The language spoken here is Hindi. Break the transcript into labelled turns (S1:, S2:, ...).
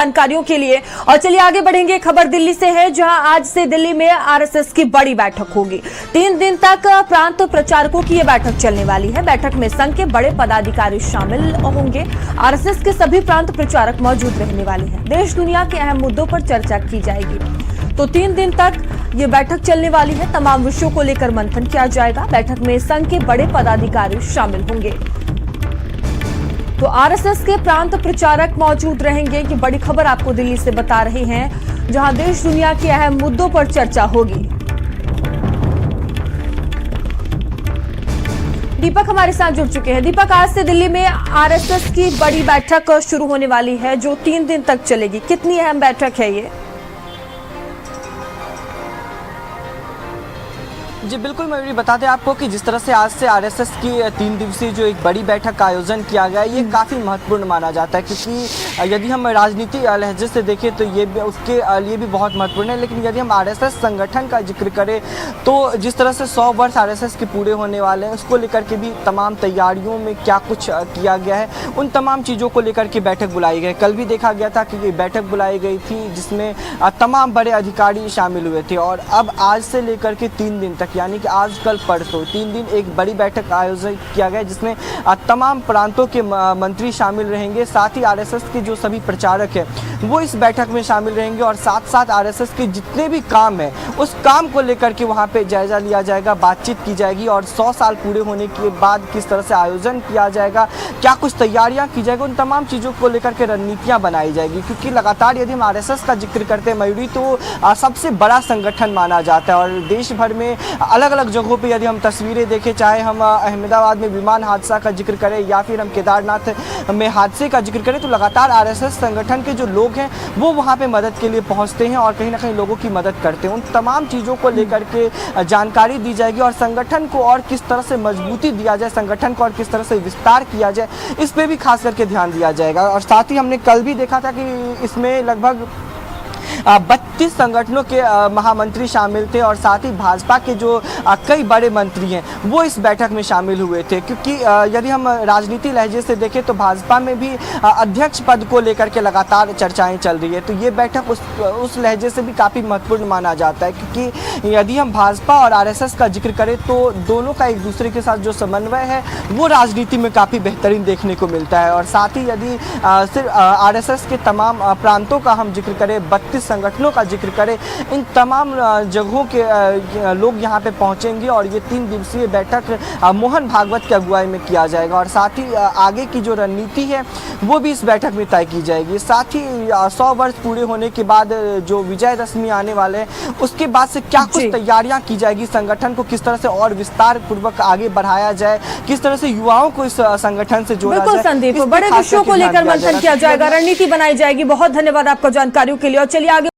S1: जानकारियों के लिए। और चलिए आगे बढ़ेंगे। खबर दिल्ली से है, जहां आज से दिल्ली में आरएसएस की बड़ी बैठक होगी। 3 दिन तक प्रांत प्रचारकों की यह बैठक चलने वाली है। बैठक में संघ के बड़े पदाधिकारी शामिल होंगे। आरएसएस के सभी प्रांत प्रचारक मौजूद रहने वाले हैं। देश दुनिया के अहम मुद्दों पर चर्चा की जाएगी। तो 3 दिन तक ये बैठक चलने वाली है। तमाम विषयों को लेकर मंथन किया जाएगा। बैठक में संघ के बड़े पदाधिकारी शामिल होंगे। तो आरएसएस के प्रांत प्रचारक मौजूद रहेंगे। ये बड़ी खबर आपको दिल्ली से बता रहे हैं, जहां देश दुनिया के अहम मुद्दों पर चर्चा होगी। दीपक हमारे साथ जुड़ चुके हैं। दीपक, आज से दिल्ली में आरएसएस की बड़ी बैठक शुरू होने वाली है, जो 3 दिन तक चलेगी। कितनी अहम बैठक है ये?
S2: जी बिल्कुल मयूरी, बता दें आपको कि जिस तरह से आज से आरएसएस की 3 दिवसीय जो एक बड़ी बैठक का आयोजन किया गया है, ये काफ़ी महत्वपूर्ण माना जाता है, क्योंकि यदि हम राजनीति लहजे से देखें तो ये उसके लिए भी बहुत महत्वपूर्ण है। लेकिन यदि हम आरएसएस संगठन का जिक्र करें तो जिस तरह से 100 वर्ष आरएसएस के पूरे होने वाले हैं, उसको लेकर के भी तमाम तैयारियों में क्या कुछ किया गया है, उन तमाम चीज़ों को लेकर के बैठक बुलाई गई। कल भी देखा गया था कि ये बैठक बुलाई गई थी, जिसमें तमाम बड़े अधिकारी शामिल हुए थे। और अब आज से लेकर के 3 दिन तक, यानी कि आज कल परसों 3 दिन एक बड़ी बैठक का आयोजन किया गया, जिसमें तमाम प्रांतों के मंत्री शामिल रहेंगे। साथ ही आरएसएस के जो सभी प्रचारक हैं वो इस बैठक में शामिल रहेंगे। और साथ साथ आरएसएस के जितने भी काम हैं उस काम को लेकर के वहाँ पे जायजा लिया जाएगा, बातचीत की जाएगी। और 100 साल पूरे होने के बाद किस तरह से आयोजन किया जाएगा, क्या कुछ तैयारियाँ की जाएगी, उन तमाम चीज़ों को लेकर के रणनीतियाँ बनाई जाएगी। क्योंकि लगातार यदि हम आरएसएस का जिक्र करते हैं मयूरी, तो सबसे बड़ा संगठन माना जाता है। और देश भर में अलग अलग जगहों पे यदि हम तस्वीरें देखें, चाहे हम अहमदाबाद में विमान हादसा का जिक्र करें या फिर हम केदारनाथ में हादसे का जिक्र करें, तो लगातार आरएसएस संगठन के जो लोग हैं वो वहाँ पे मदद के लिए पहुँचते हैं और कहीं ना कहीं लोगों की मदद करते हैं। उन तमाम चीज़ों को लेकर के जानकारी दी जाएगी और संगठन को और किस तरह से मजबूती दिया जाए, संगठन को और किस तरह से विस्तार किया जाए, इस पर भी खास करके ध्यान दिया जाएगा। और साथ ही हमने कल भी देखा था कि इसमें लगभग 32 संगठनों के महामंत्री शामिल थे। और साथ ही भाजपा के जो कई बड़े मंत्री हैं वो इस बैठक में शामिल हुए थे। क्योंकि यदि हम राजनीति लहजे से देखें तो भाजपा में भी अध्यक्ष पद को लेकर के लगातार चर्चाएं चल रही है। तो ये बैठक उस लहजे से भी काफ़ी महत्वपूर्ण माना जाता है, क्योंकि यदि हम भाजपा और आरएसएस का जिक्र करें तो दोनों का एक दूसरे के साथ जो समन्वय है वो राजनीति में काफ़ी बेहतरीन देखने को मिलता है। और साथ ही यदि सिर्फ आरएसएस के तमाम प्रांतों का हम जिक्र करें, 32 संगठनों का जिक्र करें, इन तमाम जगहों के लोग यहाँ पे पहुँचेंगे। और ये 3 दिवसीय बैठक मोहन भागवत की अगुवाई में किया जाएगा। और साथ ही आगे की जो रणनीति है वो भी इस बैठक में तय की जाएगी। साथ ही 100 वर्ष पूरे होने के बाद जो विजयदशमी आने वाले हैं, उसके बाद से क्या कुछ तैयारियां की जाएगी, संगठन को किस तरह से और विस्तार पूर्वक आगे बढ़ाया जाए, किस तरह से युवाओं को इस संगठन से जोड़ा जाए।
S1: बिल्कुल संदीप, बड़े विषयों को लेकर मंथन किया जाएगा, रणनीति बनाई जाएगी। बहुत धन्यवाद आपका जानकारियों के लिए। और चलिए आगे